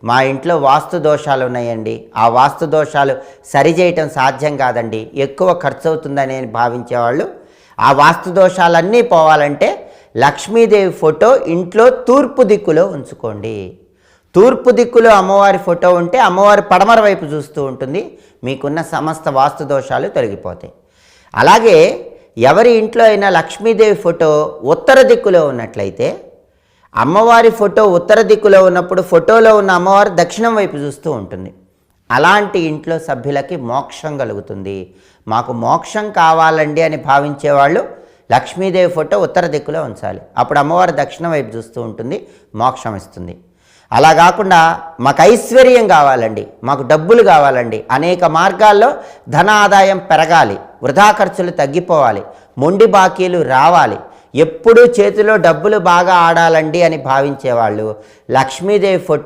మా ఇంట్లో వాస్తు దోషాలు ఉన్నాయండి, ఆ వాస్తు దోషాలు సరిచేయటం సాధ్యం కాదండి, ఎక్కువ ఖర్చు అవుతుందని భావించేవాళ్ళు ఆ వాస్తు దోషాలన్నీ పోవాలంటే లక్ష్మీదేవి ఫోటో ఇంట్లో తూర్పు దిక్కులో ఉంచుకోండి. తూర్పు దిక్కులో అమ్మవారి ఫోటో ఉంటే అమ్మవారి పడమర వైపు చూస్తూ ఉంటుంది, మీకున్న సమస్త వాస్తు దోషాలు తొలగిపోతాయి. అలాగే ఎవరి ఇంట్లో అయినా లక్ష్మీదేవి ఫోటో ఉత్తర దిక్కులో ఉన్నట్లయితే అమ్మవారి ఫోటో ఉత్తర దిక్కులో ఉన్నప్పుడు ఫోటోలో ఉన్న అమ్మవారు దక్షిణం వైపు చూస్తూ ఉంటుంది. అలాంటి ఇంట్లో సభ్యులకి మోక్షం కలుగుతుంది. మాకు మోక్షం కావాలండి అని భావించేవాళ్ళు లక్ష్మీదేవి ఫోటో ఉత్తర దిక్కులో ఉంచాలి. అప్పుడు అమ్మవారు దక్షిణం వైపు చూస్తూ ఉంటుంది, మోక్షం ఇస్తుంది. అలా కాకుండా మాకు ఐశ్వర్యం కావాలండి, మాకు డబ్బులు కావాలండి, అనేక మార్గాల్లో ధన ఆదాయం పెరగాలి, వృధా ఖర్చులు తగ్గిపోవాలి, మొండి బాకీలు రావాలి, ఎప్పుడూ చేతిలో డబ్బులు బాగా ఆడాలండి అని భావించేవాళ్ళు లక్ష్మీదేవి ఫోటో